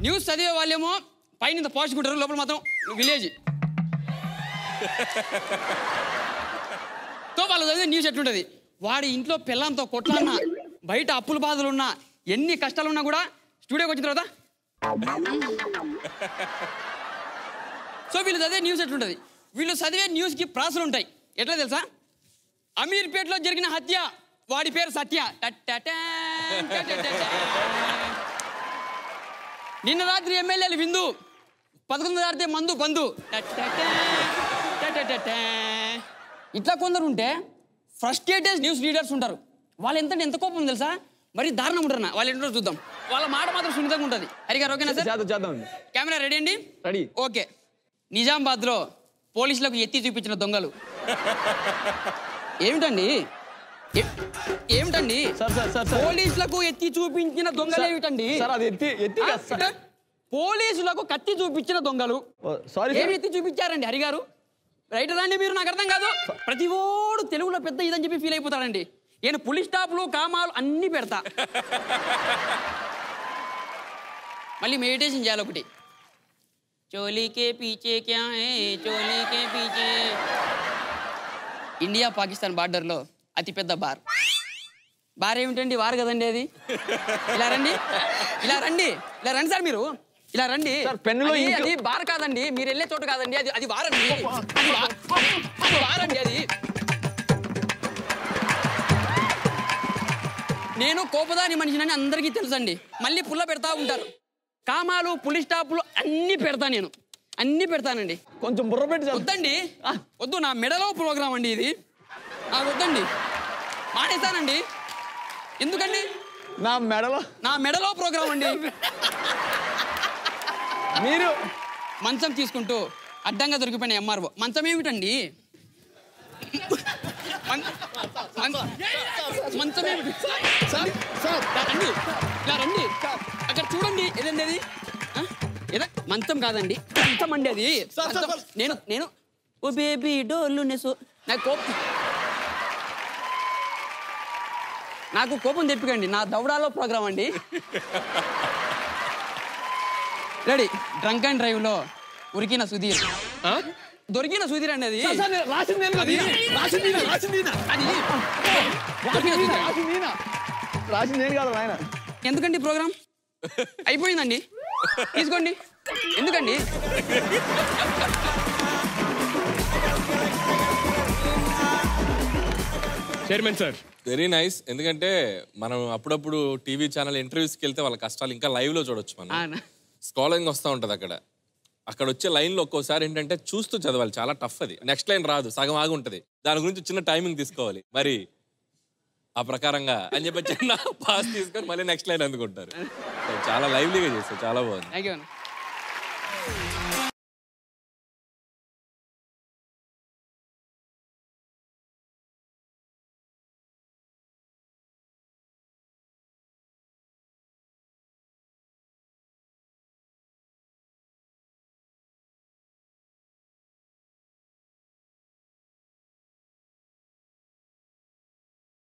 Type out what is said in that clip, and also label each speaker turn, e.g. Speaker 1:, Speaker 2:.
Speaker 1: News చదివే వాళ్ళేమో పైన ఇంత పోషకుంటారు, లోపల మాత్రం విలేజ్. తో వాళ్ళు చదివే న్యూస్ ఎట్లుంటుంది, వాడి ఇంట్లో పిల్లంతో కొట్లాడినా, బయట అప్పుల బాధలు ఉన్నా, ఎన్ని కష్టాలు ఉన్నా కూడా స్టూడియోకి వచ్చిన తర్వాత సో వీళ్ళు చదివే న్యూస్ ఎట్లుంటుంది, వీళ్ళు చదివే న్యూస్కి ప్రాసలు ఉంటాయి. ఎట్లా తెలుసా, అమీర్పేటలో జరిగిన హత్య, వాడి పేరు సత్య. నిన్న రాత్రి ఎమ్మెల్యేలు విందు, 11 దాటితే మందు బంధు. ఇట్లా కొందరు ఉంటే ఫ్రస్ట్రేటెడ్ న్యూస్ రీడర్స్ ఉంటారు. వాళ్ళు ఎంత కోపం తెలుసా, మరి దారుణం ఉంటారు. వాళ్ళు ఏంటో చూద్దాం. వాళ్ళ మాట మాత్రం సున్నితంగా ఉంటుంది. హరిగారు ఓకేనా సార్?
Speaker 2: చేద్దాం.
Speaker 1: కెమెరా రెడీ అండి?
Speaker 2: రెడీ.
Speaker 1: ఓకే. నిజామాబాద్లో పోలీసులకు ఎత్తి చూపించిన దొంగలు. ఏమిటండి పోలీసులకు ఎత్తి చూపించిన దొంగలు ఏమిటంది? పోలీసులకు కత్తి చూపించిన దొంగలు. ఏమి ఎత్తి చూపించారండి హరిగారు? రైటర్ అండి మీరు, నాకు అర్థం కాదు. ప్రతి ఓడు తెలుగులో పెద్ద ఇదని చెప్పి ఫీల్ అయిపోతాడండి. నేను పులి స్టాప్లు కామాలు అన్ని పెడతా. మళ్ళీ మెడిటేషన్ చేయాలి ఒకటి. చోలీకే పీచే క్యా హై, చోలీకే పీచే. ఇండియా పాకిస్తాన్ బార్డర్లో అతిపెద్ద బార్. బార్ ఏమిటండి? వారు కదండి అది. ఇలా రండి సార్, మీరు ఇలా రండి. అది బార్ కాదండి, మీరు వెళ్ళే చోటు కాదండి, అది వారండి. అది వారండి. అది నేను కోపదాని మనిషినని అందరికీ తెలుసండి. మళ్ళీ పుల్ల పెడతా ఉంటారు. కామాలు పులి స్టాప్లు అన్ని పెడతా, నేను అన్ని పెడతానండి.
Speaker 2: కొంచెం బుర్ర పెట్టి
Speaker 1: వద్దండి, వద్దు. నా మెడలో ప్రోగ్రామ్ అండి ఇది, నాకు వద్దండి. మానేస్తానండి. ఎందుకండి?
Speaker 2: నా మెడలో ప్రోగ్రామ్ అండి. మీరు
Speaker 1: మంచం తీసుకుంటూ అడ్డంగా దొరికిపోయిన ఎంఆర్ఓ. మంచం ఏమిటండి? మంచం ఏమిటి? ఇలా రండి. అక్కడ చూడండి. ఏదండి అది? మంచం కాదండి, మంచం అండి అది. నేను ఓ బేబీ డోలు నెసు. నాకు కోపం తెప్పికండి. నా దౌడాలో ప్రోగ్రామ్ అండి. రెడీ. డ్రంక్ అండ్ డ్రైవ్ లో ఉరికిన సుధీర్, దొరికిన సుధీర్ అండి. అది
Speaker 2: రాసింది కాదు ఆయన.
Speaker 1: ఎందుకండి ప్రోగ్రామ్ అయిపోయిందండి, తీసుకోండి. ఎందుకండి?
Speaker 3: Chairman sir,
Speaker 4: very nice. ఎందుకంటే మనం అప్పుడప్పుడు టీవీ ఛానల్ ఇంటర్వ్యూస్కి వెళ్తే వాళ్ళ కష్టాలు ఇంకా లైవ్ లో చూడొచ్చు. మనం స్క్రోలింగ్ వస్తూ ఉంటుంది. అక్కడ వచ్చే లైన్లో ఒక్కోసారి ఏంటంటే చూస్తూ చదవాలి, చాలా టఫ్. అది నెక్స్ట్ లైన్ రాదు, సగం ఆగి ఉంటుంది. దాని గురించి చిన్న టైమింగ్ తీసుకోవాలి. మరి ఆ ప్రకారంగా అని చెప్పి చిన్న పాస్ తీసుకొని మళ్ళీ నెక్స్ట్ లైన్ అందుకుంటారు. చాలా లైవ్లీగా చేస్తారు, చాలా బాగుంది.
Speaker 1: Thank you.